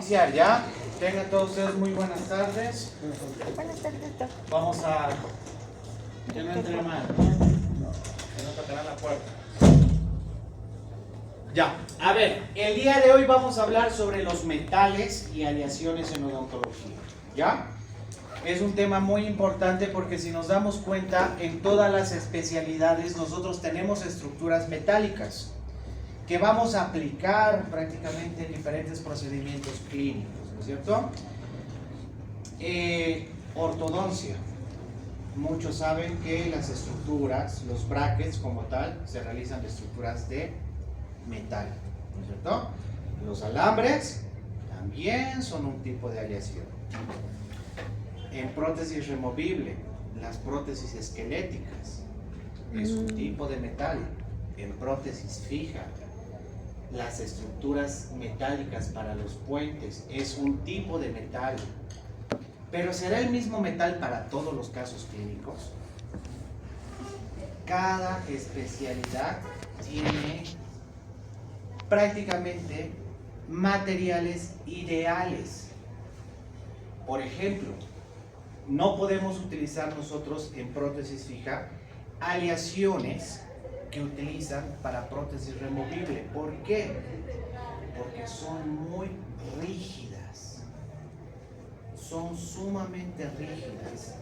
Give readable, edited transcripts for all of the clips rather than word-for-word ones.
iniciar ya. Tengan todos ustedes muy buenas tardes. Buenas tardes, doctor. Vamos a... Que no entre mal, que no tocará la puerta. Ya, a ver, el día de hoy vamos a hablar sobre los metales y aleaciones en odontología. ¿Ya? Es un tema muy importante porque si nos damos cuenta, en todas las especialidades nosotros tenemos estructuras metálicas que vamos a aplicar prácticamente en diferentes procedimientos clínicos, ¿no es cierto? Ortodoncia. Muchos saben que las estructuras, los brackets como tal, se realizan de estructuras de metal, ¿no es cierto? Los alambres también son un tipo de aleación. En prótesis removible, las prótesis esqueléticas es un tipo de metal. En prótesis fija, las estructuras metálicas para los puentes es un tipo de metal. Pero ¿será el mismo metal para todos los casos clínicos? Cada especialidad tiene prácticamente materiales ideales. Por ejemplo, no podemos utilizar nosotros en prótesis fija aleaciones que utilizan para prótesis removible. ¿Por qué? Porque son muy rígidas. Son sumamente rígidas.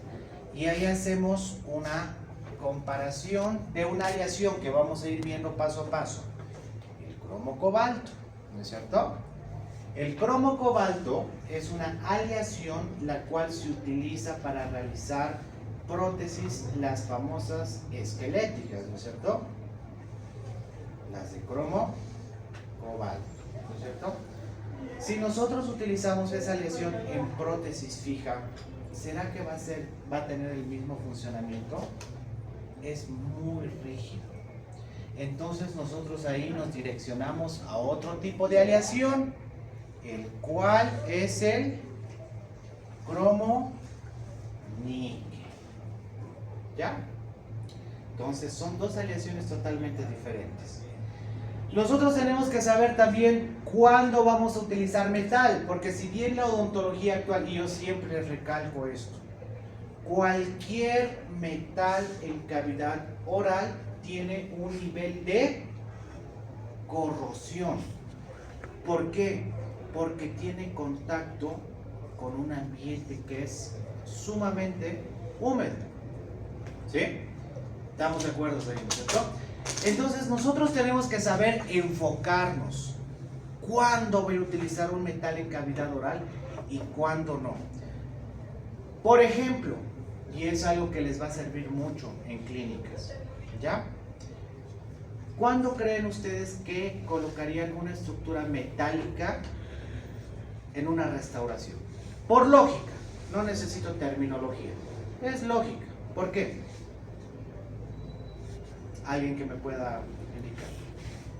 Y ahí hacemos una comparación de una aleación que vamos a ir viendo paso a paso. El cromo cobalto, ¿no es cierto? El cromo cobalto es una aleación la cual se utiliza para realizar prótesis, las famosas esqueléticas, ¿no es cierto? Las de cromo cobalto, ¿no es cierto? Si nosotros utilizamos esa aleación en prótesis fija, ¿será que va a tener el mismo funcionamiento? Es muy rígido. Entonces nosotros ahí nos direccionamos a otro tipo de aleación, el cual es el cromo níquel. ¿Ya? Entonces son dos aleaciones totalmente diferentes. Nosotros tenemos que saber también cuándo vamos a utilizar metal, porque si bien la odontología actual, y yo siempre les recalco esto, cualquier metal en cavidad oral tiene un nivel de corrosión. ¿Por qué? Porque tiene contacto con un ambiente que es sumamente húmedo. ¿Sí? ¿Estamos de acuerdo ahí, ¿no es cierto? Entonces nosotros tenemos que saber enfocarnos cuándo voy a utilizar un metal en cavidad oral y cuándo no. Por ejemplo, y es algo que les va a servir mucho en clínicas, ¿ya? ¿Cuándo creen ustedes que colocarían una estructura metálica en una restauración? Por lógica, no necesito terminología, es lógica. ¿Por qué? Alguien que me pueda indicar.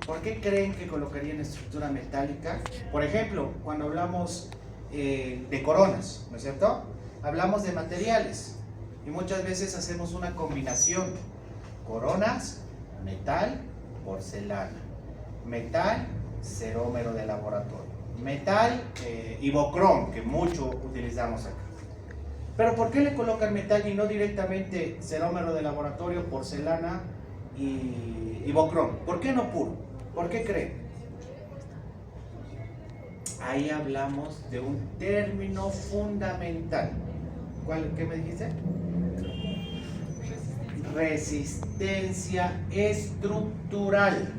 ¿Por qué creen que colocarían estructura metálica? Por ejemplo, cuando hablamos de coronas, ¿no es cierto? Hablamos de materiales y muchas veces hacemos una combinación. Coronas, metal, porcelana. Metal, cerómero de laboratorio. Metal, ibocrom, que mucho utilizamos acá. Pero ¿por qué le colocan metal y no directamente cerómero de laboratorio, porcelana y ibocrom? ¿Por qué no puro? ¿Por qué creen? Ahí hablamos de un término fundamental. ¿Qué me dijiste? Resistencia estructural.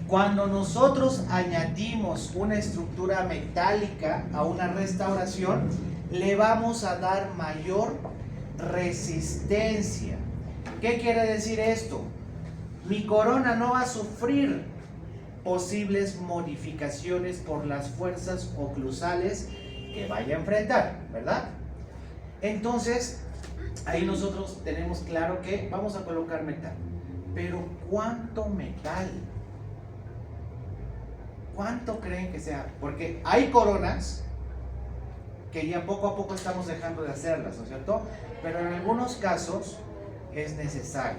Cuando nosotros añadimos una estructura metálica a una restauración, le vamos a dar mayor resistencia. ¿Qué quiere decir esto? Mi corona no va a sufrir posibles modificaciones por las fuerzas oclusales que vaya a enfrentar, ¿verdad? Entonces, ahí nosotros tenemos claro que vamos a colocar metal. Pero ¿cuánto metal? ¿Cuánto creen que sea? Porque hay coronas que ya poco a poco estamos dejando de hacerlas, ¿no es cierto? Pero en algunos casos es necesario.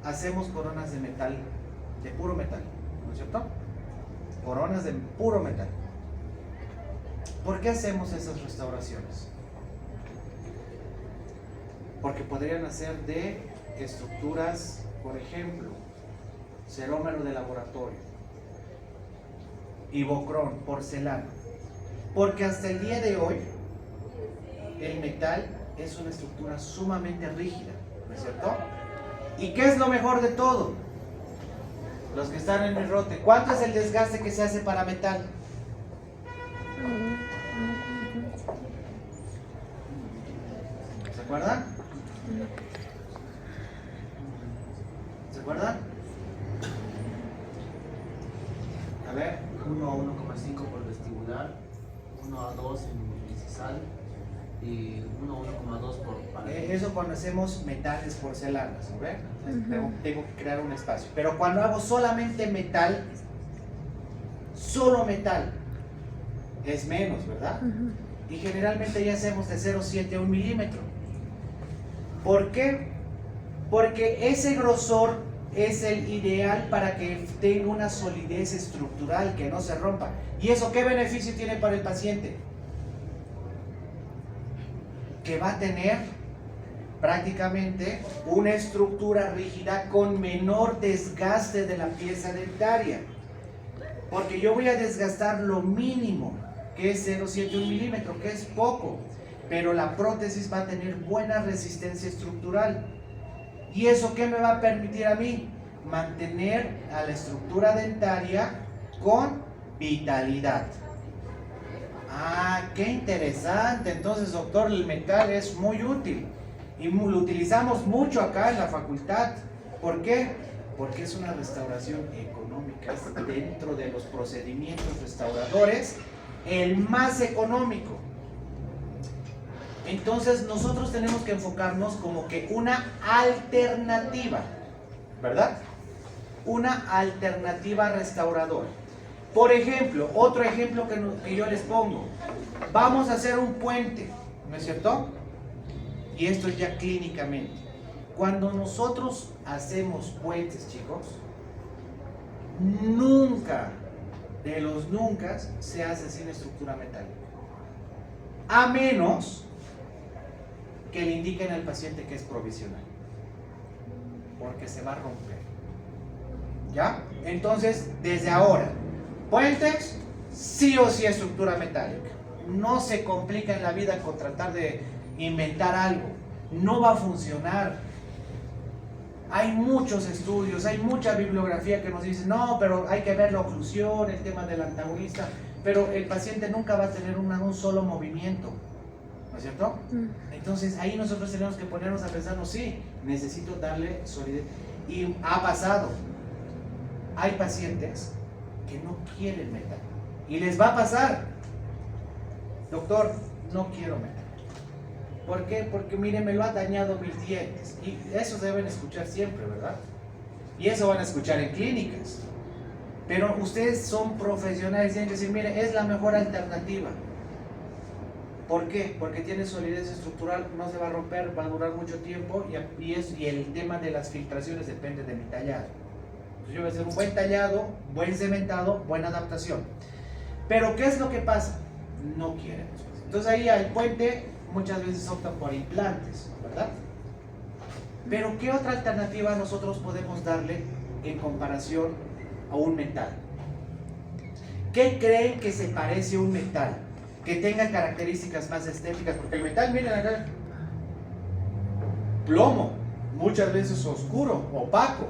Hacemos coronas de metal, de puro metal, ¿no es cierto? Coronas de puro metal. ¿Por qué hacemos esas restauraciones? Porque podrían hacer de estructuras, por ejemplo, cerómero de laboratorio, ibocrón, porcelana. Porque hasta el día de hoy, el metal es una estructura sumamente rígida, ¿no es cierto? ¿Y qué es lo mejor de todo? Los que están en el rote, ¿cuánto es el desgaste que se hace para metal? ¿Se acuerdan? ¿Se acuerdan? A ver, 1 a 1,5 por vestibular, 1 a 2 en incisal y 1 a 1,2 por pared. Eso cuando hacemos metales, porcelanas, ¿no ven? Tengo que crear un espacio. Pero cuando hago solamente metal, solo metal, es menos, ¿verdad? Y generalmente ya hacemos de 0,7 a 1 milímetro. ¿Por qué? Porque ese grosor es el ideal para que tenga una solidez estructural, que no se rompa. ¿Y eso qué beneficio tiene para el paciente? Que va a tener prácticamente una estructura rígida con menor desgaste de la pieza dentaria. Porque yo voy a desgastar lo mínimo, que es 0,7 1 milímetro, que es poco. Pero la prótesis va a tener buena resistencia estructural. ¿Y eso qué me va a permitir a mí? Mantener a la estructura dentaria con vitalidad. Ah, qué interesante. Entonces, doctor, el metal es muy útil y lo utilizamos mucho acá en la facultad. ¿Por qué? Porque es una restauración económica. Es dentro de los procedimientos restauradores el más económico. Entonces nosotros tenemos que enfocarnos como que una alternativa, ¿verdad? Una alternativa restauradora. Por ejemplo, otro ejemplo que yo les pongo. Vamos a hacer un puente, ¿no es cierto? Y esto es ya clínicamente. Cuando nosotros hacemos puentes, chicos, nunca, de los nunca, se hace sin estructura metálica. A menos que le indiquen al paciente que es provisional, porque se va a romper. ¿Ya? Entonces, desde ahora, puentes, sí o sí estructura metálica. No se complica en la vida con tratar de inventar algo. No va a funcionar. Hay muchos estudios, hay mucha bibliografía que nos dice, no, pero hay que ver la oclusión, el tema del antagonista, pero el paciente nunca va a tener un solo movimiento. ¿No es cierto? Entonces ahí nosotros tenemos que ponernos a pensarnos, sí, necesito darle solidez. Y ha pasado, hay pacientes que no quieren metal y les va a pasar, doctor, no quiero metal. ¿Por qué? Porque mire, me lo ha dañado mis dientes. Y eso deben escuchar siempre, ¿verdad? Y eso van a escuchar en clínicas. Pero ustedes son profesionales y tienen que decir, mire, es la mejor alternativa. ¿Por qué? Porque tiene solidez estructural, no se va a romper, va a durar mucho tiempo y el tema de las filtraciones depende de mi tallado. Entonces yo voy a hacer un buen tallado, buen cementado, buena adaptación. Pero ¿qué es lo que pasa? No quieren. Entonces ahí al puente muchas veces optan por implantes, ¿verdad? Pero ¿qué otra alternativa nosotros podemos darle en comparación a un metal? ¿Qué creen que se parece a un metal? Que tenga características más estéticas, porque el metal, miren acá, plomo, muchas veces oscuro, opaco,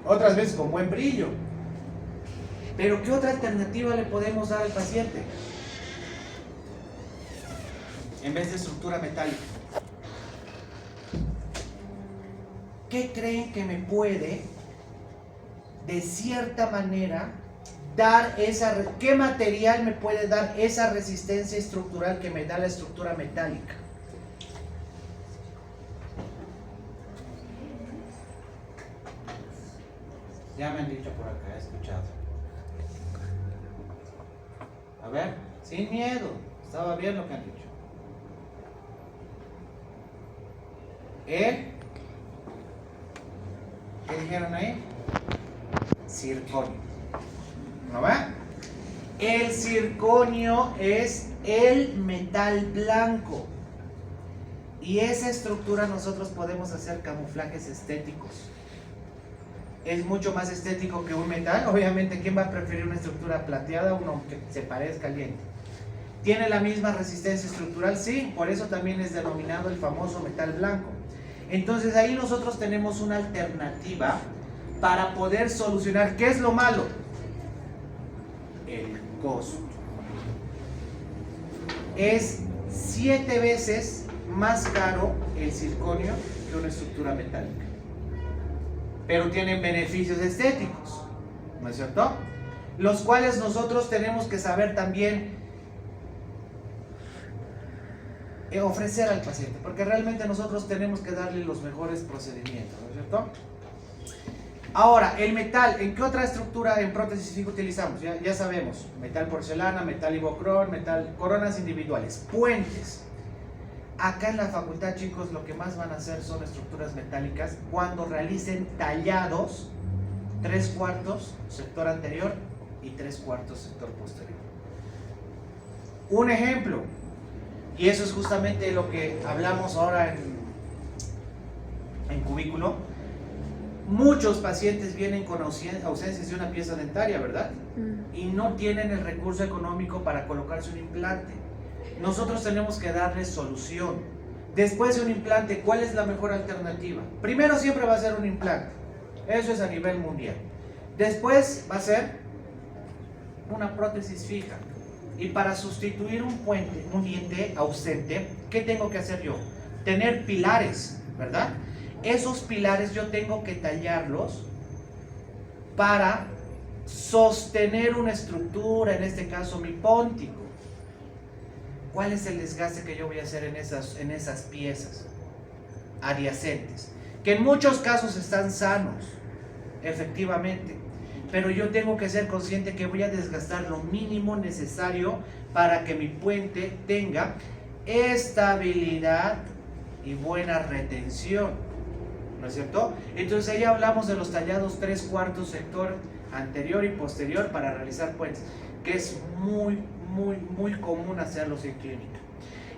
otras veces con buen brillo. Pero ¿qué otra alternativa le podemos dar al paciente? En vez de estructura metálica. ¿Qué creen que me puede, de cierta manera, dar esa, qué material me puede dar esa resistencia estructural que me da la estructura metálica? Ya me han dicho por acá, he escuchado. A ver, sin miedo, estaba bien lo que han dicho. ¿Qué dijeron ahí? Circonio. ¿No va? El circonio es el metal blanco. Y esa estructura nosotros podemos hacer camuflajes estéticos. Es mucho más estético que un metal. Obviamente, ¿quién va a preferir una estructura plateada o uno que se parezca caliente? ¿Tiene la misma resistencia estructural? Sí, por eso también es denominado el famoso metal blanco. Entonces ahí nosotros tenemos una alternativa para poder solucionar. ¿Qué es lo malo? El costo. Es 7 veces más caro el circonio que una estructura metálica. Pero tienen beneficios estéticos, ¿no es cierto? Los cuales nosotros tenemos que saber también ofrecer al paciente, porque realmente nosotros tenemos que darle los mejores procedimientos, ¿no es cierto? Ahora, el metal, ¿en qué otra estructura en prótesis fija utilizamos? Ya sabemos, metal porcelana, metal ibocrón, metal, coronas individuales, puentes. Acá en la facultad, chicos, lo que más van a hacer son estructuras metálicas cuando realicen tallados 3/4 sector anterior y 3/4 sector posterior. Un ejemplo, y eso es justamente lo que hablamos ahora en cubículo. Muchos pacientes vienen con ausencias de una pieza dentaria, ¿verdad? Y no tienen el recurso económico para colocarse un implante. Nosotros tenemos que darles solución. Después de un implante, ¿cuál es la mejor alternativa? Primero siempre va a ser un implante. Eso es a nivel mundial. Después va a ser una prótesis fija. Y para sustituir un puente, un diente ausente, ¿qué tengo que hacer yo? Tener pilares, ¿verdad? Esos pilares yo tengo que tallarlos para sostener una estructura, en este caso mi póntico. ¿Cuál es el desgaste que yo voy a hacer en esas piezas adyacentes? Que en muchos casos están sanos, efectivamente, pero yo tengo que ser consciente que voy a desgastar lo mínimo necesario para que mi puente tenga estabilidad y buena retención, ¿no es cierto? Entonces ahí hablamos de los tallados 3/4 sector anterior y posterior para realizar puentes, que es muy común hacerlos en clínica.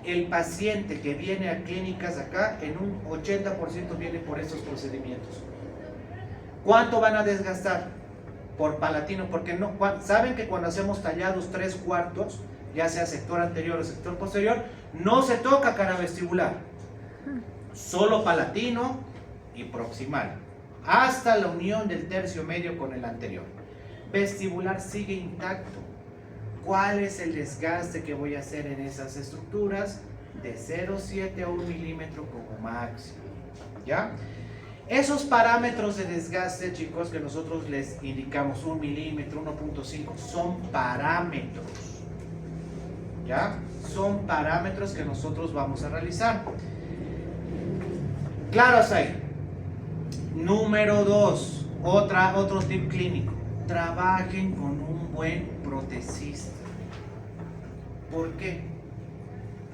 El paciente que viene a clínicas acá, en un 80% viene por estos procedimientos. ¿Cuánto van a desgastar? Por palatino, porque no, saben que cuando hacemos tallados 3/4, ya sea sector anterior o sector posterior, no se toca cara vestibular, solo palatino y proximal, hasta la unión del tercio medio con el anterior. Vestibular sigue intacto. ¿Cuál es el desgaste que voy a hacer en esas estructuras? De 0,7 a 1 milímetro como máximo, ¿ya? Esos parámetros de desgaste, chicos, que nosotros les indicamos, 1 milímetro, 1.5, son parámetros, ¿ya? Son parámetros que nosotros vamos a realizar. Claro, hasta ahí. Número 2, otro tip clínico. Trabajen con un buen protecista. ¿Por qué?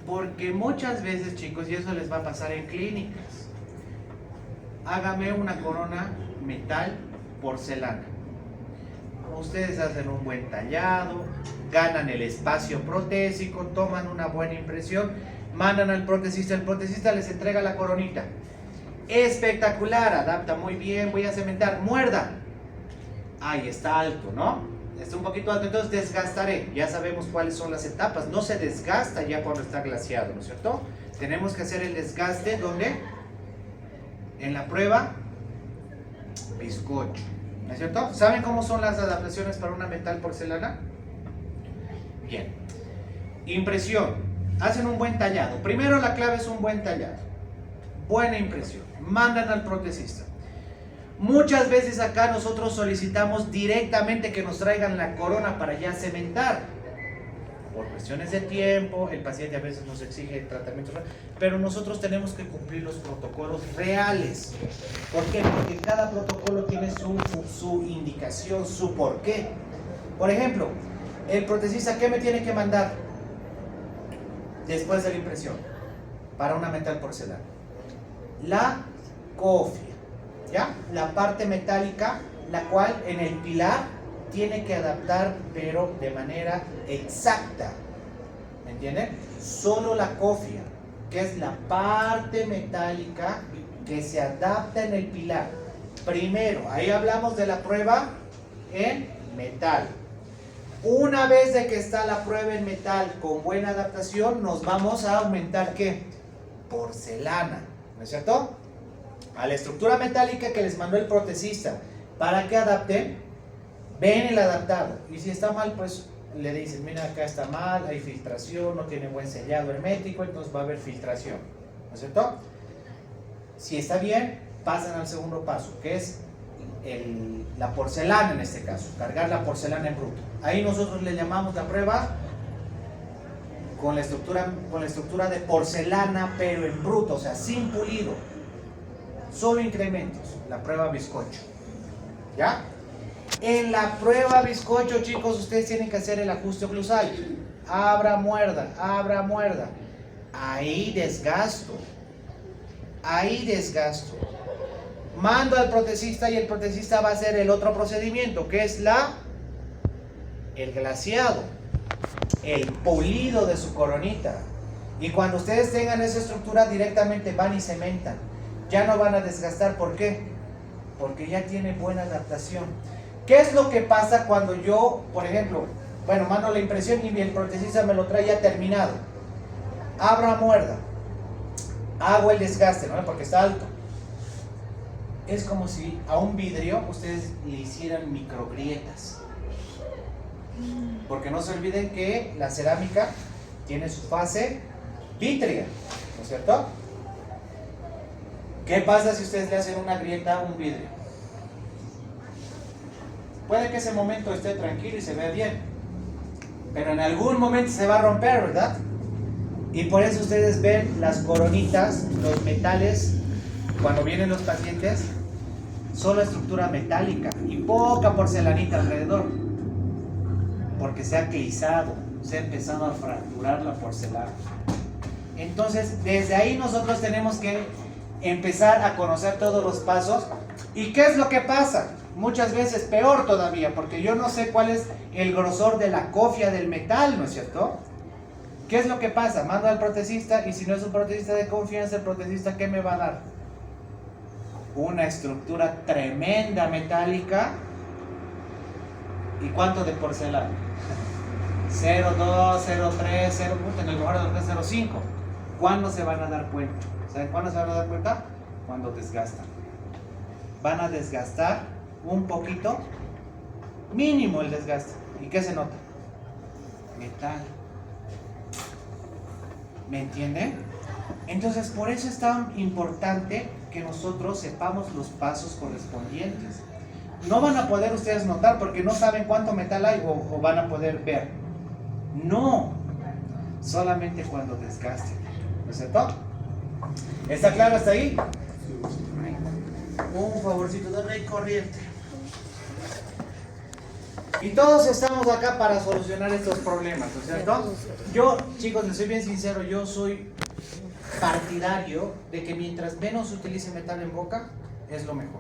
Porque muchas veces, chicos, y eso les va a pasar en clínicas, hágame una corona metal porcelana. Ustedes hacen un buen tallado, ganan el espacio protésico, toman una buena impresión, mandan al protecista, el protecista les entrega la coronita. Espectacular, adapta muy bien, voy a cementar, muerda. Ahí está alto, ¿no? Está un poquito alto, entonces desgastaré. Ya sabemos cuáles son las etapas. No se desgasta ya cuando está glaciado, ¿no es cierto? Tenemos que hacer el desgaste, ¿dónde? En la prueba bizcocho, ¿no es cierto? ¿Saben cómo son las adaptaciones para una metal porcelana? Bien. Impresión. Hacen un buen tallado. Primero la clave es un buen tallado. Buena impresión. Mandan al protecista. Muchas veces acá nosotros solicitamos directamente que nos traigan la corona para ya cementar. Por cuestiones de tiempo, el paciente a veces nos exige tratamientos, pero nosotros tenemos que cumplir los protocolos reales. ¿Por qué? Porque cada protocolo tiene su indicación, su porqué. Por ejemplo, el protecista, ¿qué me tiene que mandar después de la impresión para una metal porcelana? La cofia, ¿ya? La parte metálica, la cual en el pilar tiene que adaptar, pero de manera exacta. ¿Me entienden? Solo la cofia, que es la parte metálica que se adapta en el pilar. Primero, ahí hablamos de la prueba en metal. Una vez de que está la prueba en metal con buena adaptación, nos vamos a aumentar ¿qué? Porcelana, ¿no es cierto? A la estructura metálica que les mandó el protecista para que adapten, ven el adaptado. Y si está mal, pues le dicen, mira, acá está mal, hay filtración, no tiene buen sellado hermético, entonces va a haber filtración, ¿no es cierto? Si está bien, pasan al segundo paso, que es la porcelana en este caso, cargar la porcelana en bruto. Ahí nosotros le llamamos la prueba con la estructura de porcelana, pero en bruto, o sea, sin pulido, solo incrementos, la prueba bizcocho. ¿Ya? En la prueba bizcocho, chicos, ustedes tienen que hacer el ajuste oclusal. Abra, muerda, abra, muerda. Ahí desgasto. Ahí desgasto. Mando al protecista y el protecista va a hacer el otro procedimiento, que es el glaseado, el pulido de su coronita. Y cuando ustedes tengan esa estructura, directamente van y cementan. Ya no van a desgastar. ¿Por qué? Porque ya tiene buena adaptación. ¿Qué es lo que pasa cuando yo, por ejemplo, bueno, mando la impresión y el protecista me lo trae ya terminado? Abra, muerda. Hago el desgaste, ¿no? Porque está alto. Es como si a un vidrio ustedes le hicieran microgrietas. Porque no se olviden que la cerámica tiene su fase vítrea, ¿no es cierto? ¿Qué pasa si ustedes le hacen una grieta a un vidrio? Puede que ese momento esté tranquilo y se vea bien, pero en algún momento se va a romper, ¿verdad? Y por eso ustedes ven las coronitas, los metales, cuando vienen los pacientes, solo estructura metálica y poca porcelanita alrededor, porque se ha clizado, se ha empezado a fracturar la porcelana. Entonces, desde ahí nosotros tenemos que empezar a conocer todos los pasos. ¿Y qué es lo que pasa? Muchas veces peor todavía, porque yo no sé cuál es el grosor de la cofia del metal, ¿no es cierto? ¿Qué es lo que pasa? Mando al protecista y si no es un protecista de confianza, el protecista ¿qué me va a dar? Una estructura tremenda metálica. ¿Y cuánto de porcelana? 0,2, 0,3, 0, en el lugar de 0,5. ¿Cuándo se van a dar cuenta? ¿Saben cuándo se van a dar cuenta? Cuando desgastan. Van a desgastar un poquito, mínimo el desgaste. ¿Y qué se nota? Metal. ¿Me entienden? Entonces, por eso es tan importante que nosotros sepamos los pasos correspondientes. No van a poder ustedes notar porque no saben cuánto metal hay o van a poder ver. No, solamente cuando desgasten. ¿No es cierto? ¿Está claro hasta ahí? Un favorcito, dame ahí corriente. Y todos estamos acá para solucionar estos problemas, ¿no es cierto? Yo, chicos, les soy bien sincero, yo soy partidario de que mientras menos se utilice metal en boca, es lo mejor.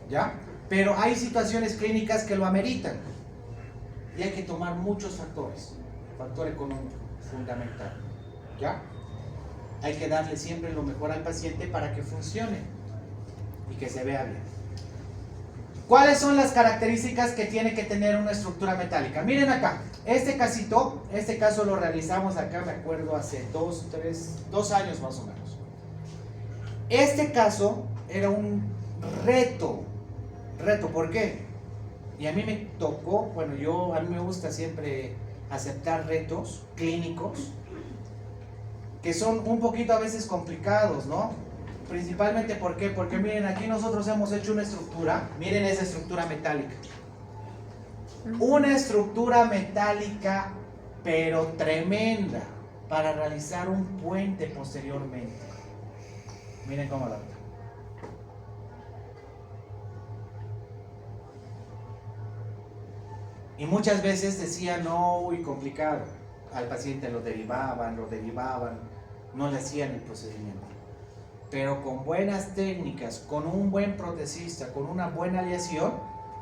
¿Ya? Pero hay situaciones clínicas que lo ameritan. Y hay que tomar muchos factores. Factor económico, fundamental. ¿Ya? Hay que darle siempre lo mejor al paciente para que funcione y que se vea bien. ¿Cuáles son las características que tiene que tener una estructura metálica? Miren acá, este caso lo realizamos acá, me acuerdo, hace 2 años más o menos. Este caso era un reto, ¿por qué? Y a mí me tocó, bueno, a mí me gusta siempre aceptar retos clínicos que son un poquito a veces complicados, ¿no? Principalmente, ¿por qué? Porque miren, aquí nosotros hemos hecho una estructura, miren esa estructura metálica. Una estructura metálica, pero tremenda, para realizar un puente posteriormente. Miren cómo la ven. Y muchas veces decían, no, uy, complicado. Al paciente lo derivaban, no le hacían el procedimiento. Pero con buenas técnicas, con un buen protecista, con una buena aleación,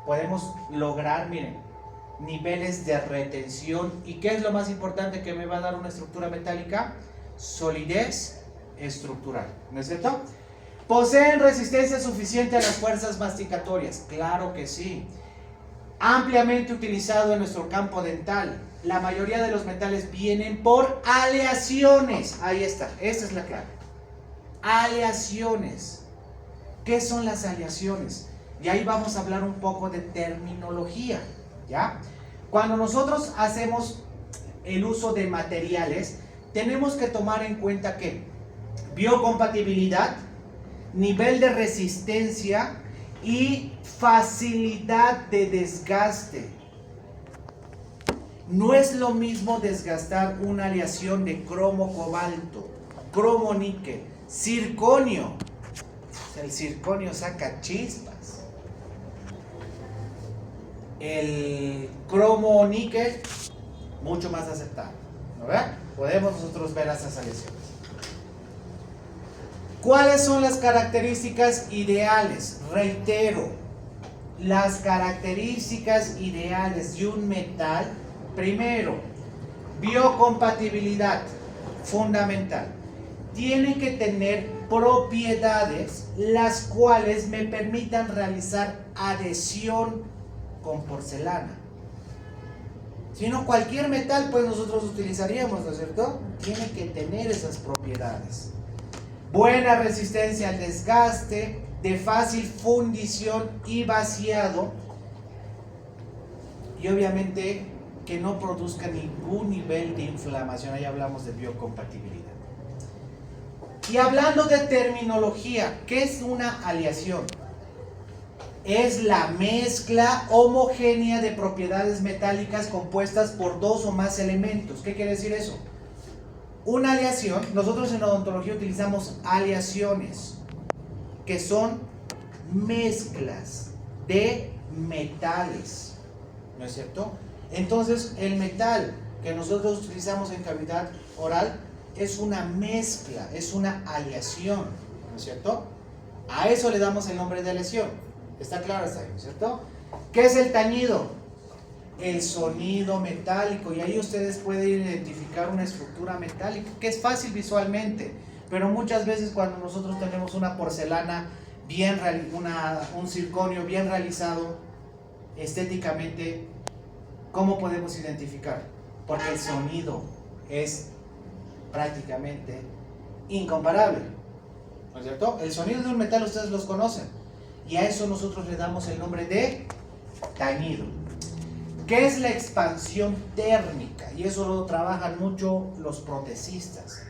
podemos lograr, miren, niveles de retención. ¿Y qué es lo más importante que me va a dar una estructura metálica? Solidez estructural, ¿no es cierto? ¿Poseen resistencia suficiente a las fuerzas masticatorias? Claro que sí. Ampliamente utilizado en nuestro campo dental. La mayoría de los metales vienen por aleaciones. Ahí está, esta es la clave. Aleaciones. ¿Qué son las aleaciones? Y ahí vamos a hablar un poco de terminología, ¿ya? Cuando nosotros hacemos el uso de materiales, tenemos que tomar en cuenta que biocompatibilidad, nivel de resistencia y facilidad de desgaste. No es lo mismo desgastar una aleación de cromo-cobalto, cromo-níquel, circonio. El circonio saca chispas. El cromo-níquel, mucho más aceptable, ¿no ve? Podemos nosotros ver esas aleaciones. ¿Cuáles son las características ideales? Reitero, las características ideales de un metal. Primero, biocompatibilidad, fundamental. Tiene que tener propiedades las cuales me permitan realizar adhesión con porcelana. Si no, cualquier metal pues nosotros utilizaríamos, ¿no es cierto? Tiene que tener esas propiedades. Buena resistencia al desgaste, de fácil fundición y vaciado, y obviamente que no produzca ningún nivel de inflamación. Ahí hablamos de biocompatibilidad. Y hablando de terminología, ¿qué es una aleación? Es la mezcla homogénea de propiedades metálicas compuestas por dos o más elementos. ¿Qué quiere decir eso? Una aleación, nosotros en odontología utilizamos aleaciones, que son mezclas de metales, ¿no es cierto? Entonces, el metal que nosotros utilizamos en cavidad oral es una mezcla, es una aleación, ¿no es cierto? A eso le damos el nombre de aleación. ¿Está claro hasta ahí, ¿no es cierto? ¿Qué es el tañido? El sonido metálico, y ahí ustedes pueden identificar una estructura metálica, que es fácil visualmente, pero muchas veces cuando nosotros tenemos una porcelana bien, un circonio bien realizado, estéticamente, ¿cómo podemos identificar? Porque el sonido es prácticamente incomparable, ¿no es cierto? El sonido de un metal ustedes los conocen, y a eso nosotros le damos el nombre de tañido. ¿Qué es la expansión térmica? Y eso lo trabajan mucho los protecistas.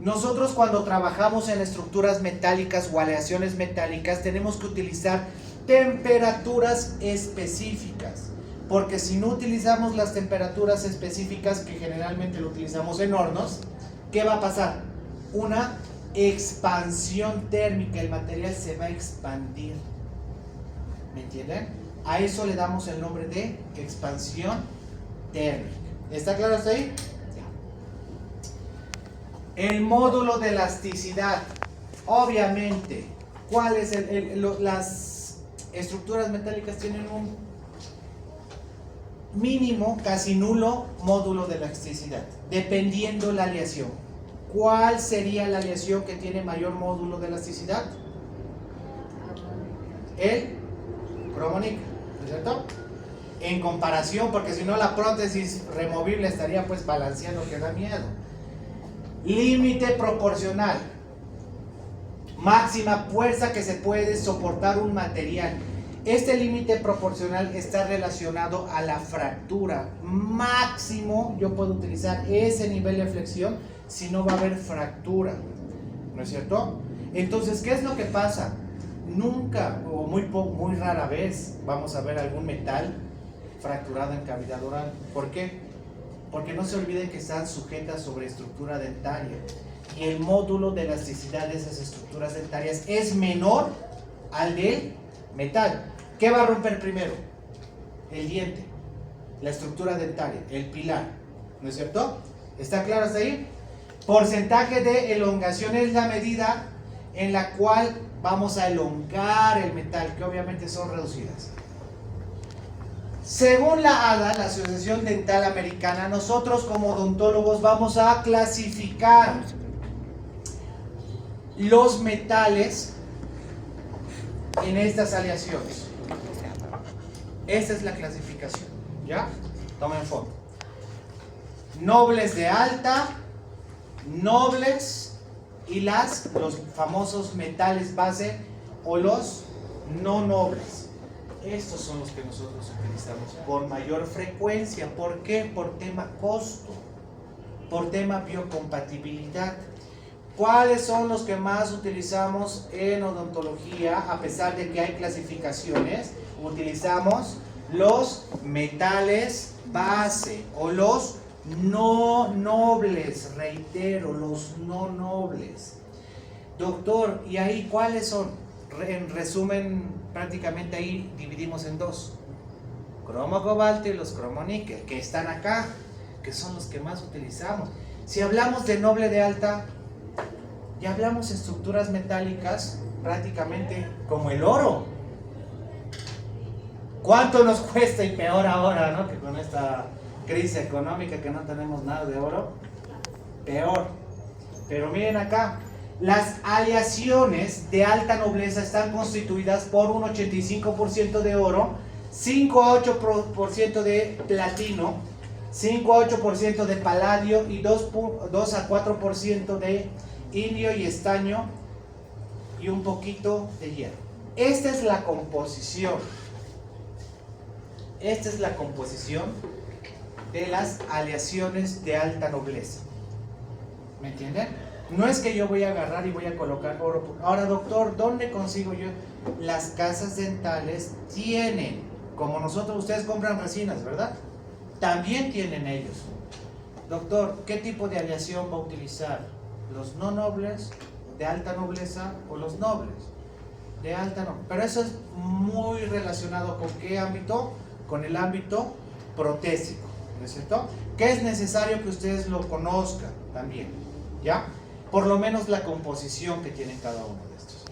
Nosotros cuando trabajamos en estructuras metálicas o aleaciones metálicas tenemos que utilizar temperaturas específicas, porque si no utilizamos las temperaturas específicas, que generalmente lo utilizamos en hornos, ¿qué va a pasar? Una expansión térmica, el material se va a expandir, ¿me entienden? A eso le damos el nombre de expansión térmica. ¿Está claro hasta ahí? Ya. El módulo de elasticidad. Obviamente, ¿cuáles las estructuras metálicas tienen un mínimo, casi nulo módulo de elasticidad, dependiendo la aleación? ¿Cuál sería la aleación que tiene mayor módulo de elasticidad? El cromo-níquel, ¿no es cierto? En comparación, porque si no la prótesis removible estaría pues balanceando, que da miedo. Límite proporcional. Máxima fuerza que se puede soportar un material. Este límite proporcional está relacionado a la fractura. Máximo yo puedo utilizar ese nivel de flexión si no va a haber fractura, ¿no es cierto? Entonces, ¿qué es lo que pasa? Nunca o muy rara vez vamos a ver algún metal fracturado en cavidad oral. ¿Por qué? Porque no se olviden que están sujetas sobre estructura dentaria, y el módulo de elasticidad de esas estructuras dentarias es menor al del metal. ¿Qué va a romper primero? El diente, la estructura dentaria, el pilar, ¿no es cierto? ¿Está claro hasta ahí? Porcentaje de elongación es la medida en la cual vamos a elongar el metal, que obviamente son reducidas. Según la ADA, la Asociación Dental Americana, nosotros como odontólogos vamos a clasificar los metales en estas aleaciones. Esta es la clasificación, ¿ya? Tomen foto. Nobles de alta, nobles y los famosos metales base o los no nobles. Estos son los que nosotros utilizamos con mayor frecuencia. ¿Por qué? Por tema costo, por tema biocompatibilidad. ¿Cuáles son los que más utilizamos en odontología? A pesar de que hay clasificaciones, utilizamos los metales base o los no nobles, reitero, los no nobles. Doctor, ¿y ahí cuáles son? En resumen, prácticamente ahí dividimos en dos: cromo cobalto y los cromo níquel, que están acá, que son los que más utilizamos. Si hablamos de noble de alta, ya hablamos de estructuras metálicas prácticamente como el oro. ¿Cuánto nos cuesta? Y peor ahora, ¿no? Que con esta crisis económica que no tenemos nada de oro, peor. Pero miren acá, las aleaciones de alta nobleza están constituidas por un 85% de oro, 5 a 8% de platino, 5 a 8% de paladio y 2 a 4% de indio y estaño y un poquito de hierro. Esta es la composición. Esta es la composición de las aleaciones de alta nobleza. ¿Me entienden? No es que yo voy a agarrar y voy a colocar oro. Ahora, doctor, ¿dónde consigo yo? Las casas dentales tienen, como nosotros, ustedes compran resinas, ¿verdad? También tienen ellos. Doctor, ¿qué tipo de aleación va a utilizar? ¿Los no nobles, de alta nobleza, o los nobles? De alta nobleza. Pero eso es muy relacionado con qué ámbito, con el ámbito protésico, ¿no es cierto? Que es necesario que ustedes lo conozcan también, ¿ya? Por lo menos la composición que tiene cada uno de estos.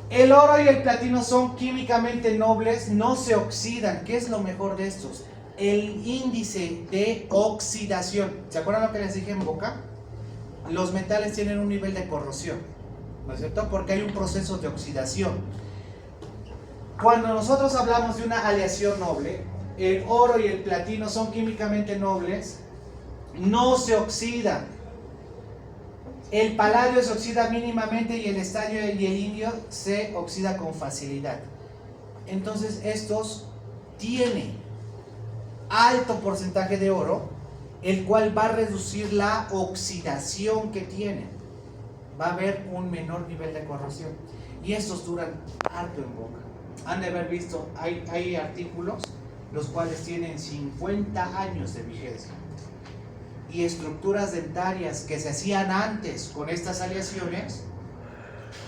El oro y el platino son químicamente nobles, no se oxidan. ¿Qué es lo mejor de estos? El índice de oxidación. ¿Se acuerdan lo que les dije en boca? Los metales tienen un nivel de corrosión, ¿no es cierto? Porque hay un proceso de oxidación. Cuando nosotros hablamos de una aleación noble, el oro y el platino son químicamente nobles, no se oxidan. El paladio se oxida mínimamente y el estaño y el indio se oxida con facilidad. Entonces estos tienen alto porcentaje de oro, el cual va a reducir la oxidación que tienen. Va a haber un menor nivel de corrosión. Y estos duran harto en boca. Han de haber visto, hay artículos los cuales tienen 50 años de vigencia. Y estructuras dentarias que se hacían antes con estas aleaciones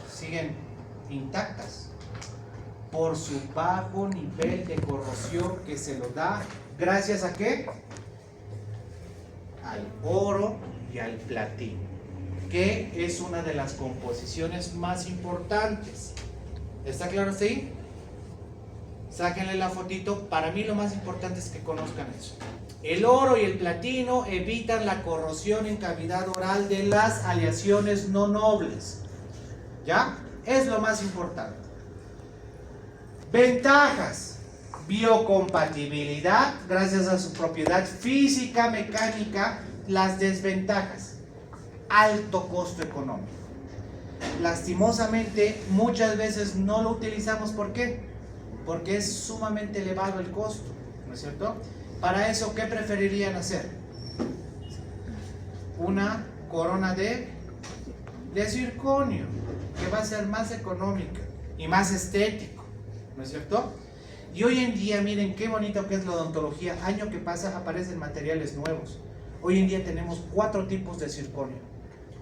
siguen intactas por su bajo nivel de corrosión que se lo da gracias a ¿qué? Al oro y al platino, que es una de las composiciones más importantes. ¿Está claro hasta ahí? Sáquenle la fotito. Para mí lo más importante es que conozcan eso. El oro y el platino evitan la corrosión en cavidad oral de las aleaciones no nobles. ¿Ya? Es lo más importante. Ventajas: biocompatibilidad, gracias a su propiedad física, mecánica. Las desventajas: alto costo económico. Lastimosamente, muchas veces no lo utilizamos. ¿Por qué? Porque es sumamente elevado el costo, ¿no es cierto? Para eso, ¿qué preferirían hacer? Una corona de circonio, que va a ser más económica y más estético, ¿no es cierto? Y hoy en día, miren qué bonito que es la odontología. Año que pasa aparecen materiales nuevos. Hoy en día tenemos 4 tipos de circonio: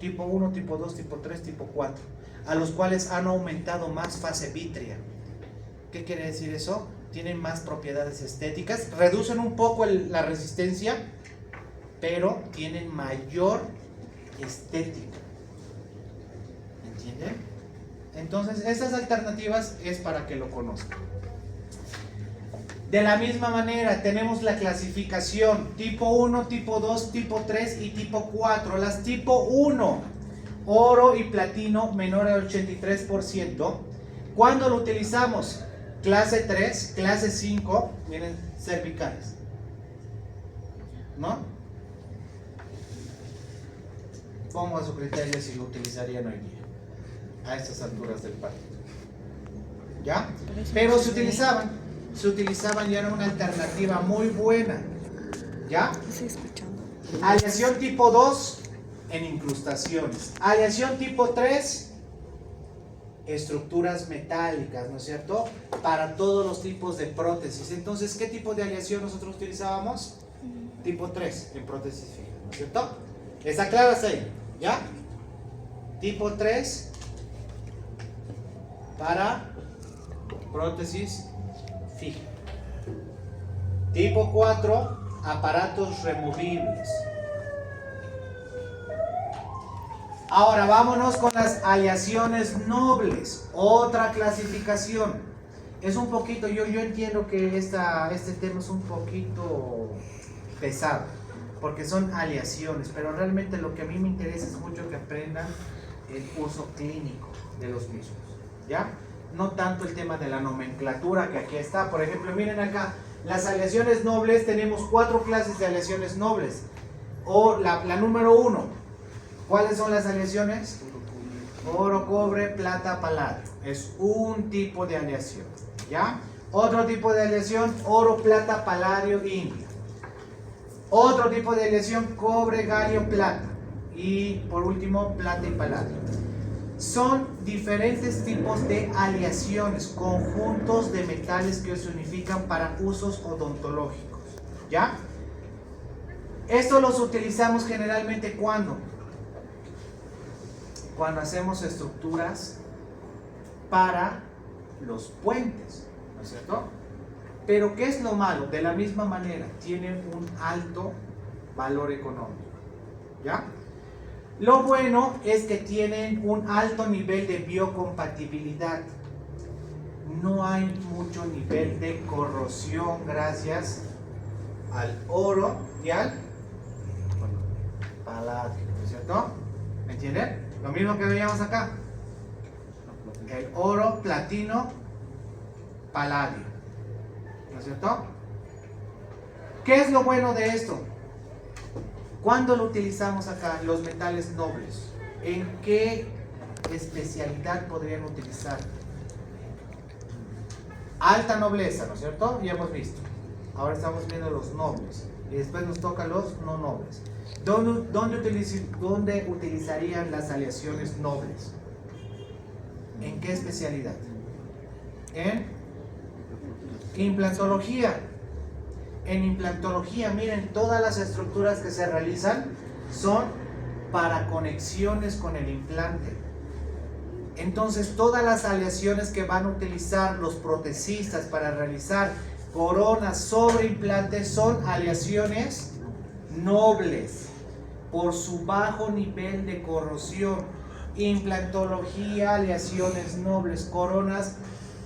tipo 1, tipo 2, tipo 3, tipo 4, a los cuales han aumentado más fase vítrea. ¿Qué quiere decir eso? Tienen más propiedades estéticas, reducen un poco la resistencia, pero tienen mayor estética. ¿Entienden? Entonces, estas alternativas es para que lo conozcan. De la misma manera tenemos la clasificación tipo 1, tipo 2, tipo 3 y tipo 4. Las tipo 1, oro y platino menor al 83%. ¿Cuándo lo utilizamos? Clase 3, clase 5, miren, cervicales. ¿No? Pongo a su criterio si lo utilizarían hoy día, a estas alturas del partido. ¿Ya? Pero se utilizaban y era una alternativa muy buena. ¿Ya? Aleación tipo 2 en incrustaciones. Aleación tipo 3, estructuras metálicas, ¿no es cierto? Para todos los tipos de prótesis. Entonces, ¿qué tipo de aleación nosotros utilizábamos? Tipo 3 en prótesis fija, ¿no es cierto? ¿Está claro hasta ahí? ¿Ya? Tipo 3 para prótesis fija. Tipo 4, aparatos removibles. Ahora vámonos con las aleaciones nobles, otra clasificación. Es un poquito, yo entiendo que este tema es un poquito pesado, porque son aleaciones, pero realmente lo que a mí me interesa es mucho que aprendan el uso clínico de los mismos, ¿ya? No tanto el tema de la nomenclatura que aquí está. Por ejemplo, miren acá, las aleaciones nobles, tenemos 4 clases de aleaciones nobles. O la número 1, ¿cuáles son las aleaciones? Oro, cobre, plata, paladio. Es un tipo de aleación, ¿ya? Otro tipo de aleación, oro, plata, paladio, indio. Otro tipo de aleación, cobre, galio, plata. Y por último, plata y paladio. Son diferentes tipos de aleaciones, conjuntos de metales que se unifican para usos odontológicos, ¿ya? Esto los utilizamos generalmente cuando hacemos estructuras para los puentes, ¿no es cierto? Pero ¿qué es lo malo? De la misma manera, tienen un alto valor económico, ¿ya? Lo bueno es que tienen un alto nivel de biocompatibilidad. No hay mucho nivel de corrosión gracias al oro y al paladio, ¿no es cierto? ¿Me entienden? Lo mismo que veíamos acá. El oro, platino, paladio, ¿no es cierto? ¿Qué es lo bueno de esto? ¿Cuándo lo utilizamos acá, los metales nobles? ¿En qué especialidad podrían utilizar? Alta nobleza, ¿no es cierto? Ya hemos visto. Ahora estamos viendo los nobles. Y después nos toca los no nobles. ¿Dónde utilizarían las aleaciones nobles? ¿En qué especialidad? En implantología. En implantología, miren, todas las estructuras que se realizan son para conexiones con el implante. Entonces, todas las aleaciones que van a utilizar los protecistas para realizar coronas sobre implantes son aleaciones nobles por su bajo nivel de corrosión. Implantología, aleaciones nobles, coronas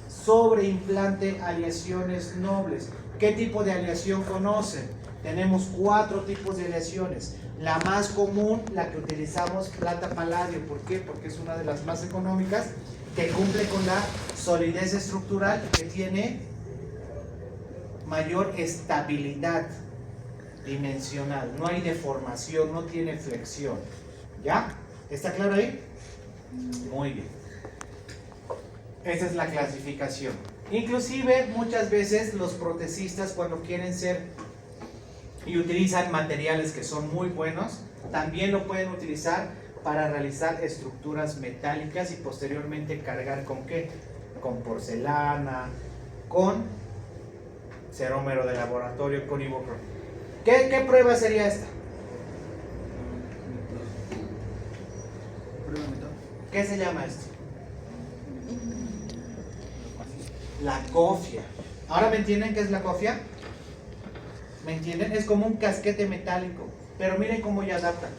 sobre implante, aleaciones nobles. ¿Qué tipo de aleación conocen? Tenemos 4 tipos de aleaciones. La más común, la que utilizamos, plata paladio. ¿Por qué? Porque es una de las más económicas, que cumple con la solidez estructural y que tiene mayor estabilidad dimensional. No hay deformación, no tiene flexión. ¿Ya? ¿Está claro ahí? Muy bien. Esa es la clasificación. Inclusive muchas veces los protecistas, cuando quieren ser y utilizan materiales que son muy buenos, también lo pueden utilizar para realizar estructuras metálicas y posteriormente cargar ¿con qué? Con porcelana, con cerómero de laboratorio, con ibopro. ¿Qué prueba sería esta? ¿Qué se llama esto? La cofia. ¿Ahora me entienden qué es la cofia? ¿Me entienden? Es como un casquete metálico, pero miren cómo ya adaptan.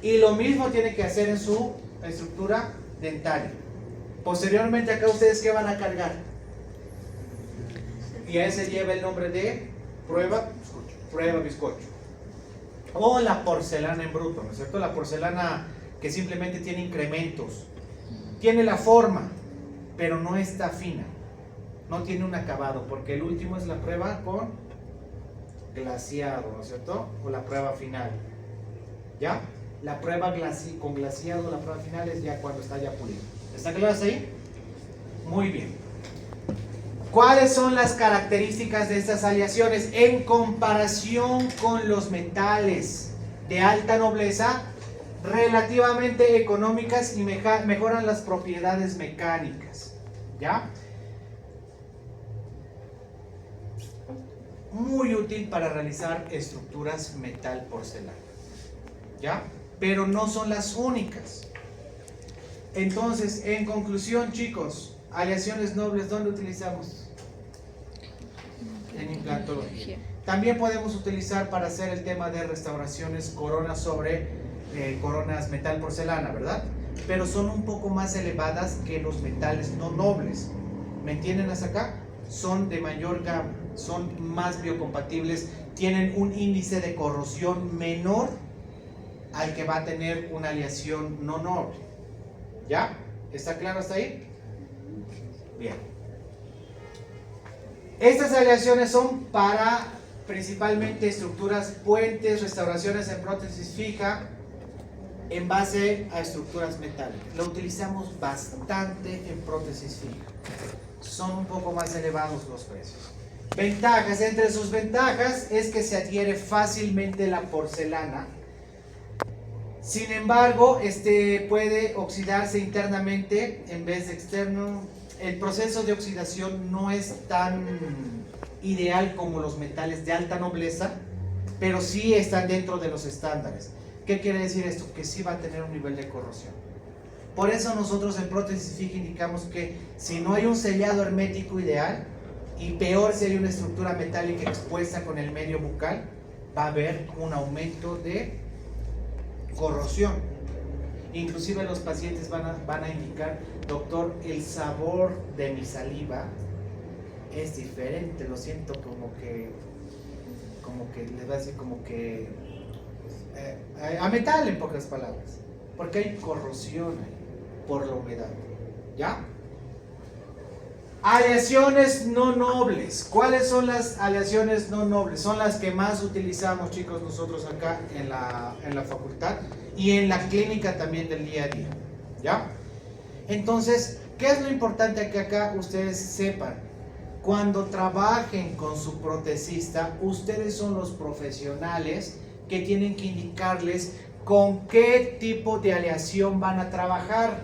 Y lo mismo tiene que hacer en su estructura dentaria. Posteriormente acá ustedes ¿qué van a cargar? Y ese lleva el nombre de prueba bizcocho. O la porcelana en bruto, ¿no es cierto? La porcelana que simplemente tiene incrementos. Tiene la forma, pero no está fina. No tiene un acabado, porque el último es la prueba con glaseado, ¿no es cierto? O la prueba final. ¿Ya? La prueba con glaseado, la prueba final es ya cuando está ya pulido. ¿Está claro hasta ahí? Muy bien. ¿Cuáles son las características de estas aleaciones en comparación con los metales de alta nobleza? Relativamente económicas y mejoran las propiedades mecánicas. ¿Ya? Muy útil para realizar estructuras metal-porcelana. ¿Ya? Pero no son las únicas. Entonces, en conclusión, chicos, aleaciones nobles, ¿dónde utilizamos? En implantología. También podemos utilizar para hacer el tema de restauraciones coronas sobre coronas metal porcelana, ¿verdad? Pero son un poco más elevadas que los metales no nobles. ¿Me entienden hasta acá? Son de mayor gama, son más biocompatibles, tienen un índice de corrosión menor al que va a tener una aleación no noble. ¿Ya? ¿Está claro hasta ahí? Bien. Estas aleaciones son para principalmente estructuras puentes, restauraciones en prótesis fija en base a estructuras metálicas. Lo utilizamos bastante en prótesis fija. Son un poco más elevados los precios. Ventajas. Entre sus ventajas es que se adhiere fácilmente la porcelana. Sin embargo, puede oxidarse internamente en vez de externo. El proceso de oxidación no es tan ideal como los metales de alta nobleza, pero sí están dentro de los estándares. ¿Qué quiere decir esto? Que sí va a tener un nivel de corrosión. Por eso nosotros en prótesis fija indicamos que si no hay un sellado hermético ideal, y peor si hay una estructura metálica expuesta con el medio bucal, va a haber un aumento de corrosión. Inclusive los pacientes van a indicar: doctor, el sabor de mi saliva es diferente, lo siento como que les va a decir como que a metal, en pocas palabras, porque hay corrosión ahí por la humedad. ¿Ya? Aleaciones no nobles. ¿Cuáles son las aleaciones no nobles? Son las que más utilizamos, chicos, nosotros acá en la facultad y en la clínica también del día a día. ¿Ya? Entonces, ¿qué es lo importante que acá ustedes sepan? Cuando trabajen con su protesista, ustedes son los profesionales que tienen que indicarles con qué tipo de aleación van a trabajar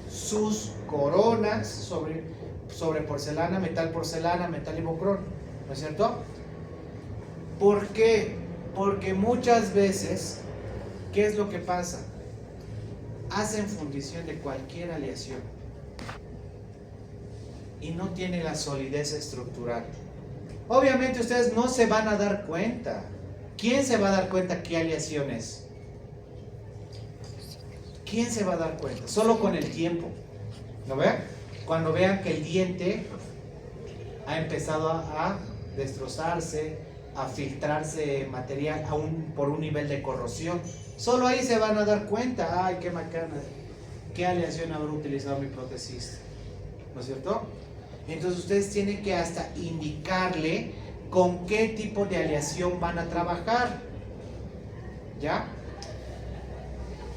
sus coronas sobre porcelana, metal ibocrón, ¿no es cierto? ¿Por qué? Porque muchas veces, ¿qué es lo que pasa? Hacen fundición de cualquier aleación y no tiene la solidez estructural. Obviamente ustedes no se van a dar cuenta. ¿Quién se va a dar cuenta qué aleación es? ¿Quién se va a dar cuenta? Solo con el tiempo. ¿No ven? Cuando vean que el diente ha empezado a destrozarse, a filtrarse material por un nivel de corrosión, solo ahí se van a dar cuenta: ay, qué macana, qué aleación habrá utilizado mi protesista, ¿no es cierto? Entonces ustedes tienen que hasta indicarle con qué tipo de aleación van a trabajar. ¿Ya?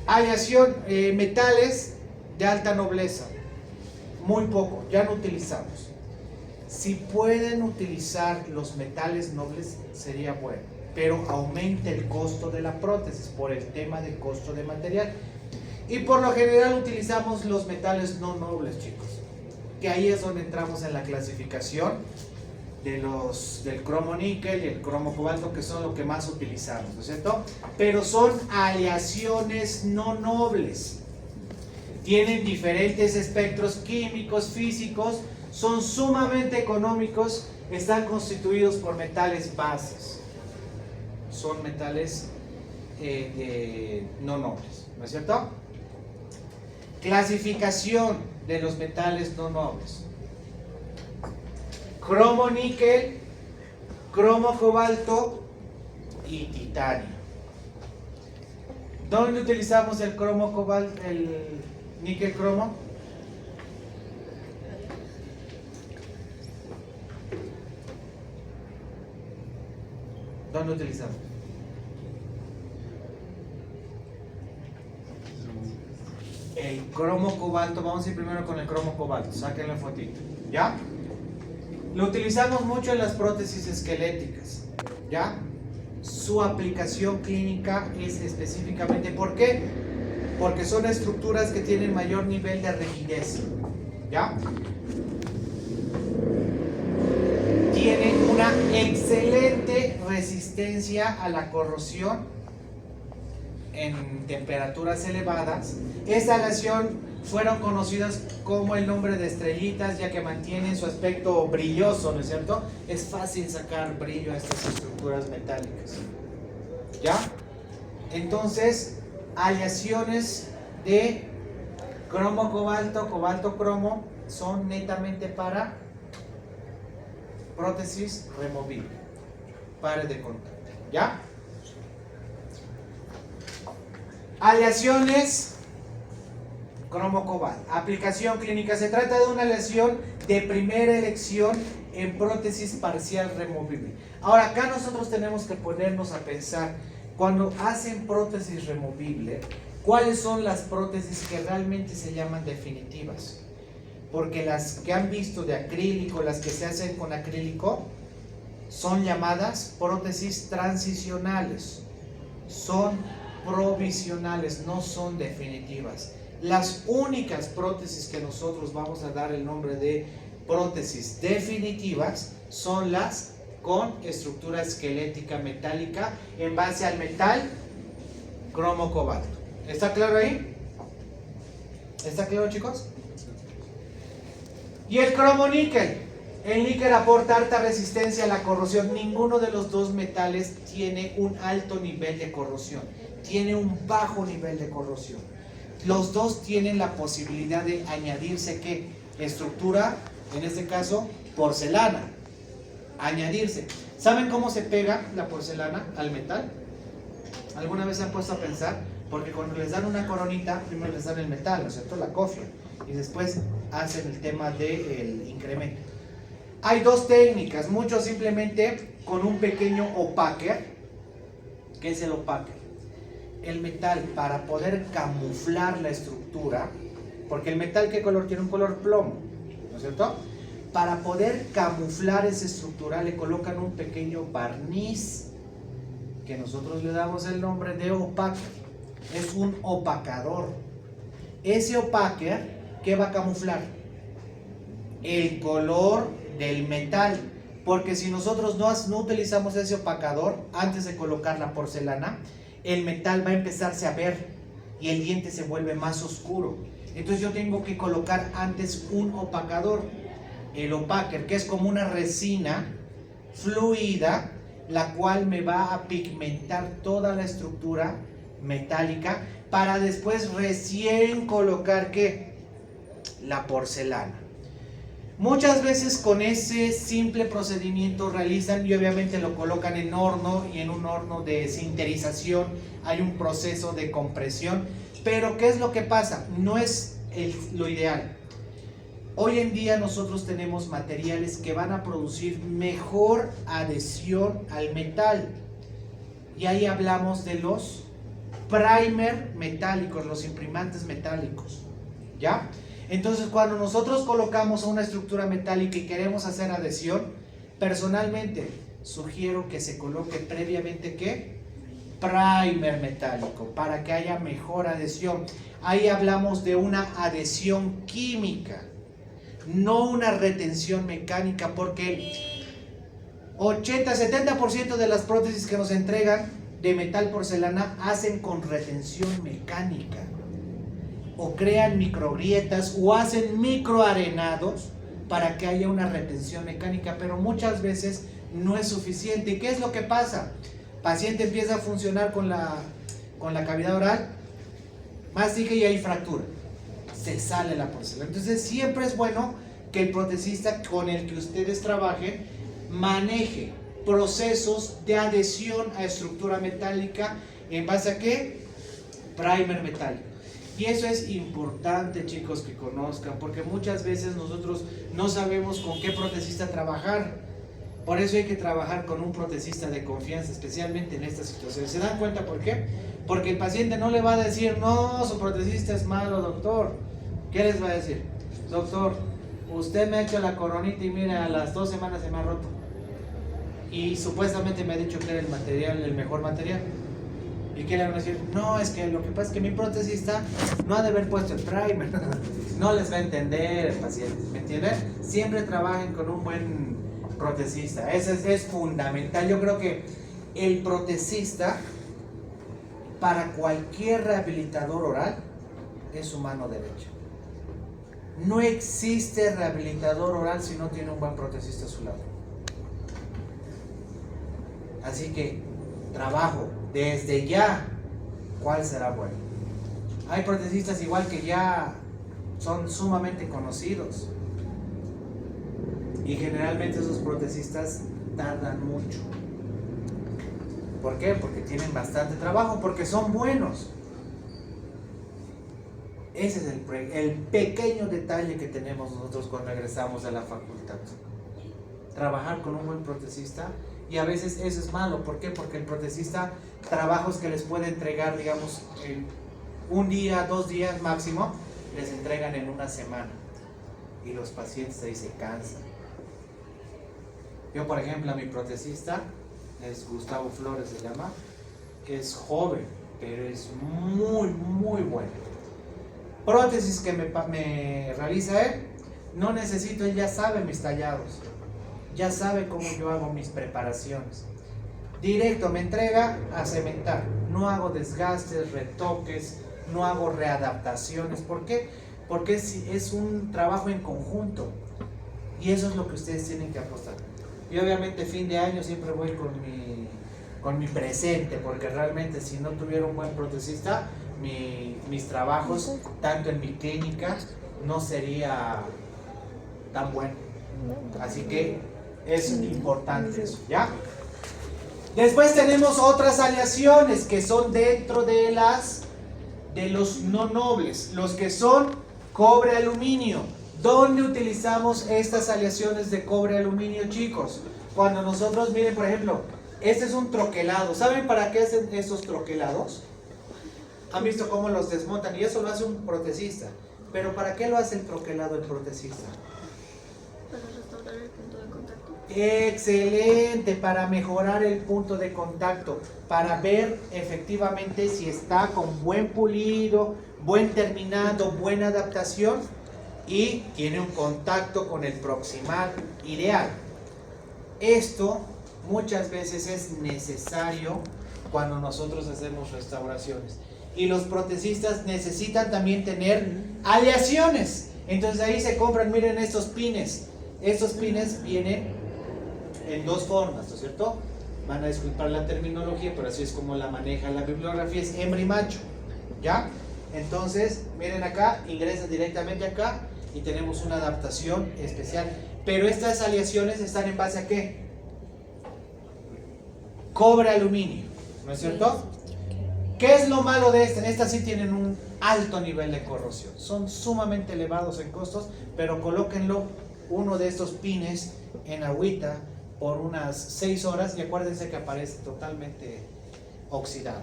Aleación, metales de alta nobleza, muy poco, ya no utilizamos. Si pueden utilizar los metales nobles sería bueno, pero aumenta el costo de la prótesis por el tema de costo de material. Y por lo general utilizamos los metales no nobles, chicos, que ahí es donde entramos en la clasificación del cromo níquel y el cromo cobalto, que son lo que más utilizamos, ¿no es cierto? Pero son aleaciones no nobles. Tienen diferentes espectros químicos, físicos, son sumamente económicos, están constituidos por metales bases. Son metales no nobles, ¿no es cierto? Clasificación de los metales no nobles. cromo níquel, cromo cobalto y titanio. ¿Dónde utilizamos el cromo cobalto, el níquel cromo? ¿Dónde utilizamos? El cromo cobalto, vamos a ir primero con el cromo cobalto, saquen la fotito, ¿ya? Lo utilizamos mucho en las prótesis esqueléticas, ¿ya? Su aplicación clínica es específicamente, ¿por qué? Porque son estructuras que tienen mayor nivel de rigidez, ¿ya? Tienen una excelente resistencia a la corrosión en temperaturas elevadas. Esta aleación fueron conocidas como el nombre de estrellitas, ya que mantienen su aspecto brilloso, ¿no es cierto? Es fácil sacar brillo a estas estructuras metálicas, ¿ya? Entonces, aleaciones de cromo cobalto, cobalto cromo son netamente para prótesis removible, pares de contacto, ¿ya? Aleaciones cromo cobalto. Aplicación clínica. Se trata de una aleación de primera elección en prótesis parcial removible. Ahora, acá nosotros tenemos que ponernos a pensar, cuando hacen prótesis removible, ¿cuáles son las prótesis que realmente se llaman definitivas? Porque las que han visto de acrílico, las que se hacen con acrílico, son llamadas prótesis transicionales. Son provisionales, no son definitivas. Las únicas prótesis que nosotros vamos a dar el nombre de prótesis definitivas son las con estructura esquelética metálica en base al metal cromo cobalto. ¿Está claro ahí? ¿Está claro, chicos? Y el cromo níquel. El níquel aporta alta resistencia a la corrosión. Ninguno de los dos metales tiene un alto nivel de corrosión. Tiene un bajo nivel de corrosión. Los dos tienen la posibilidad de añadirse ¿qué? Estructura, en este caso, porcelana. Añadirse. ¿Saben cómo se pega la porcelana al metal? ¿Alguna vez se han puesto a pensar? Porque cuando les dan una coronita, primero les dan el metal, ¿no es cierto? La cofia. Y después hacen el tema del incremento. Hay dos técnicas. Muchos simplemente con un pequeño opaquer. ¿Qué es el opaquer? El metal, para poder camuflar la estructura, porque el metal, ¿qué color tiene? Un color plomo, ¿no es cierto? Para poder camuflar esa estructura le colocan un pequeño barniz que nosotros le damos el nombre de opaquer. Es un opacador. Ese opaquer, ¿qué va a camuflar? El color del metal, porque si nosotros no utilizamos ese opacador antes de colocar la porcelana, el metal va a empezarse a ver y el diente se vuelve más oscuro. Entonces yo tengo que colocar antes un opacador, el opaquer, que es como una resina fluida, la cual me va a pigmentar toda la estructura metálica para después recién colocar ¿qué? La porcelana. Muchas veces con ese simple procedimiento realizan y obviamente lo colocan en horno, y en un horno de sinterización hay un proceso de compresión, pero ¿qué es lo que pasa? No es lo ideal. Hoy en día nosotros tenemos materiales que van a producir mejor adhesión al metal, y ahí hablamos de los primer metálicos, los imprimantes metálicos, ¿ya? Entonces, cuando nosotros colocamos una estructura metálica y queremos hacer adhesión, personalmente sugiero que se coloque previamente ¿qué? Primer metálico, para que haya mejor adhesión. Ahí hablamos de una adhesión química, no una retención mecánica, porque el 80-70% de las prótesis que nos entregan de metal porcelana hacen con retención mecánica, o crean microgrietas o hacen microarenados para que haya una retención mecánica, pero muchas veces no es suficiente. ¿Y qué es lo que pasa? Paciente empieza a funcionar con la cavidad oral, mastica y hay fractura, se sale la porcelana. Entonces siempre es bueno que el protecista con el que ustedes trabajen maneje procesos de adhesión a estructura metálica en base a ¿qué? Primer metálico. Y eso es importante, chicos, que conozcan, porque muchas veces nosotros no sabemos con qué protecista trabajar. Por eso hay que trabajar con un protecista de confianza, especialmente en estas situaciones. ¿Se dan cuenta por qué? Porque el paciente no le va a decir, no, su protecista es malo, doctor. ¿Qué les va a decir? Doctor, usted me ha hecho la coronita y mira, a las 2 semanas se me ha roto. Y supuestamente me ha dicho que era el material, el mejor material. ¿Y qué le van a decir? No, es que lo que pasa es que mi protecista no ha de haber puesto el primer. No les va a entender el paciente, ¿me entienden? Siempre trabajen con un buen protecista. Eso es fundamental. Yo creo que el protecista para cualquier rehabilitador oral es su mano derecha. No existe rehabilitador oral si no tiene un buen protecista a su lado. Así que trabajo desde ya cuál será bueno. Hay protecistas igual que ya son sumamente conocidos y generalmente esos protecistas tardan mucho. ¿Por qué? Porque tienen bastante trabajo, porque son buenos. Ese es el pequeño detalle que tenemos nosotros cuando egresamos de la facultad. Trabajar con un buen protecista. Y a veces eso es malo. ¿Por qué? Porque el protecista, trabajos que les puede entregar, digamos, en 1 día, 2 días máximo, les entregan en 1 semana. Y los pacientes ahí se cansan. Yo, por ejemplo, a mi protecista, es Gustavo Flores se llama, que es joven, pero es muy, muy bueno. Prótesis que me realiza él, no necesito, él ya sabe mis tallados. Ya sabe cómo yo hago mis preparaciones. Directo me entrega a cementar. No hago desgastes, retoques, no hago readaptaciones. ¿Por qué? Porque es un trabajo en conjunto. Y eso es lo que ustedes tienen que apostar. Y obviamente fin de año siempre voy con mi presente, porque realmente si no tuviera un buen protecista, mis trabajos, tanto en mi clínica, no sería tan bueno. Así que es importante eso, ¿ya? Después tenemos otras aleaciones que son dentro de los no nobles, los que son cobre-aluminio. ¿Dónde utilizamos estas aleaciones de cobre-aluminio, chicos? Cuando nosotros, miren, por ejemplo, este es un troquelado. ¿Saben para qué hacen estos troquelados? ¿Han visto cómo los desmontan? Y eso lo hace un protecista. ¿Pero para qué lo hace el troquelado el protecista? Para restaurar el punto de contacto. Excelente, para mejorar el punto de contacto, para ver efectivamente si está con buen pulido, buen terminado, buena adaptación y tiene un contacto con el proximal ideal. Esto muchas veces es necesario cuando nosotros hacemos restauraciones. Y los protecistas necesitan también tener aleaciones. Entonces ahí se compran, miren estos pines. Estos pines vienen en 2 formas, ¿no es cierto? Van a disculpar la terminología, pero así es como la maneja la bibliografía, es hembra y macho, ¿ya? Entonces, miren acá, ingresas directamente acá y tenemos una adaptación especial. Pero estas aleaciones están en base a ¿qué? Cobre-aluminio, ¿no es cierto? ¿Qué es lo malo de estas? Estas sí tienen un alto nivel de corrosión, son sumamente elevados en costos, pero colóquenlo uno de estos pines en agüita por unas 6 horas y acuérdense que aparece totalmente oxidado,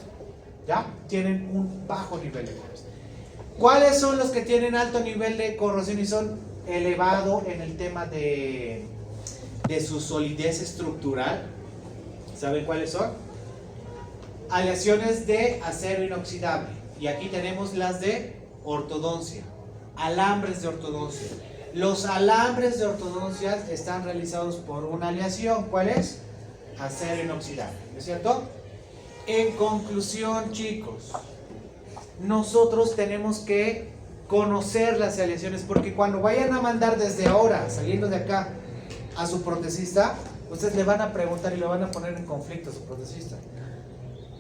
¿ya? Tienen un bajo nivel de corrosión. ¿Cuáles son los que tienen alto nivel de corrosión y son elevado en el tema de su solidez estructural? ¿Saben cuáles son? Aleaciones de acero inoxidable. Y aquí tenemos las de ortodoncia, alambres de ortodoncia. Los alambres de ortodoncia están realizados por una aleación. ¿Cuál es? Acero inoxidable, ¿no es cierto? En conclusión, chicos, nosotros tenemos que conocer las aleaciones, porque cuando vayan a mandar desde ahora, saliendo de acá, a su protecista, ustedes le van a preguntar y le van a poner en conflicto a su protecista.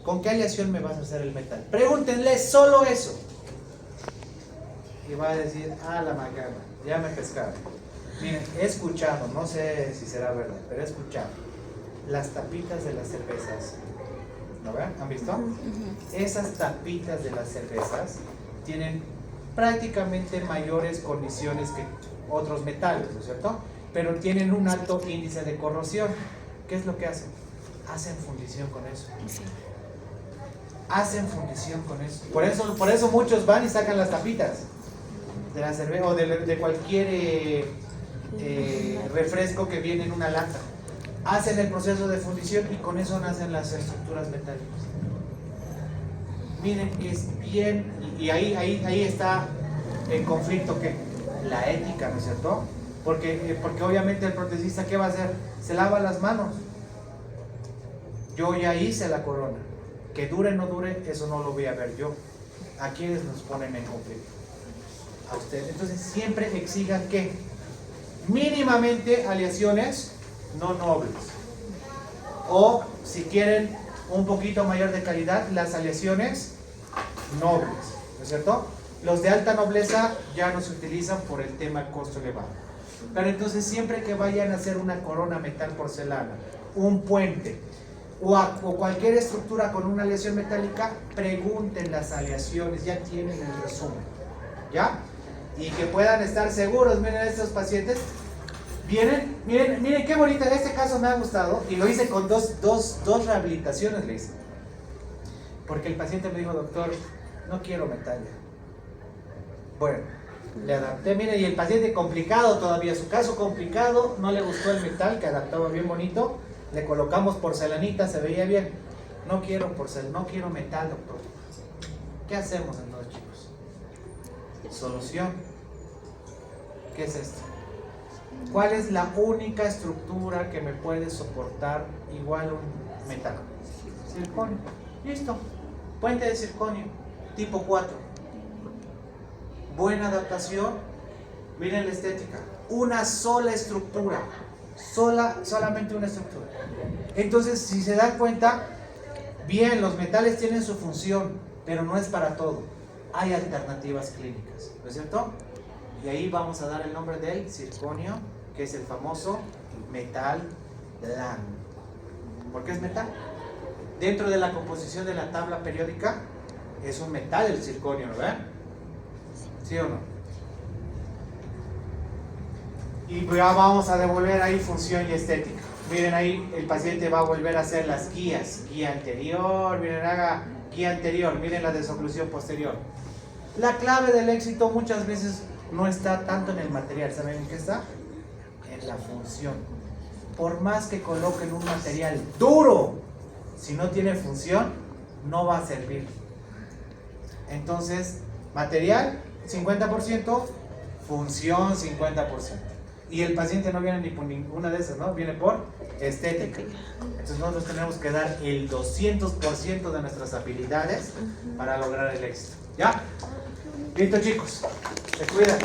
¿Con qué aleación me vas a hacer el metal? Pregúntenle solo eso. Y va a decir, ah, la macana, ya me pescaron. Miren, he escuchado, no sé si será verdad, pero he escuchado las tapitas de las cervezas. ¿No ven? ¿Han visto? Esas tapitas de las cervezas tienen prácticamente mayores condiciones que otros metales, ¿no es cierto? Pero tienen un alto índice de corrosión. ¿Qué es lo que hacen? Hacen fundición con eso. Hacen fundición con eso. Por eso muchos van y sacan las tapitas de la cerveza o de cualquier refresco que viene en una lata. Hacen el proceso de fundición y con eso nacen las estructuras metálicas. Miren, es bien, y ahí está el conflicto, que la ética, ¿no es cierto? Porque obviamente el protecista, ¿qué va a hacer? Se lava las manos. Yo ya hice la corona. Que dure o no dure, eso no lo voy a ver yo. ¿A quiénes nos ponen en conflicto? A ustedes. Entonces siempre exijan que mínimamente aleaciones no nobles, o si quieren un poquito mayor de calidad, las aleaciones nobles, ¿no es cierto? Los de alta nobleza ya no se utilizan por el tema costo elevado. Pero entonces siempre que vayan a hacer una corona metal porcelana, un puente o cualquier estructura con una aleación metálica, pregunten las aleaciones, ya tienen el resumen, ¿ya? Y que puedan estar seguros. Miren, estos pacientes miren qué bonita. Este caso me ha gustado y lo hice con dos rehabilitaciones, le hice. Porque el paciente me dijo: doctor, no quiero metal ya. Bueno, le adapté, miren, y el paciente complicado todavía, su caso complicado, no le gustó el metal, que adaptaba bien bonito, le colocamos porcelanita, se veía bien. No quiero porcelana, no quiero metal, doctor. ¿Qué hacemos entonces, chicos? Solución. ¿Qué es esto? ¿Cuál es la única estructura que me puede soportar igual un metal? Circonio. Listo. Puente de circonio, tipo 4. Buena adaptación. Miren la estética. Una sola estructura. Solamente una estructura. Entonces, si se dan cuenta, bien, los metales tienen su función, pero no es para todo. Hay alternativas clínicas, ¿no es cierto? Y ahí vamos a dar el nombre del circonio, que es el famoso metal blando. ¿Por qué es metal? Dentro de la composición de la tabla periódica es un metal el circonio, ¿no ven? ¿Sí o no? Y ya vamos a devolver ahí función y estética. Miren, ahí el paciente va a volver a hacer las guías. Guía anterior, miren, haga guía anterior, miren la desoclusión posterior. La clave del éxito muchas veces no está tanto en el material. ¿Saben en qué está? En la función. Por más que coloquen un material duro, si no tiene función, no va a servir. Entonces, material 50%, función 50%. Y el paciente no viene ni por ninguna de esas, ¿no? Viene por estética. Entonces nosotros tenemos que dar el 200% de nuestras habilidades para lograr el éxito. ¿Ya? Listo, chicos. Se cuidan.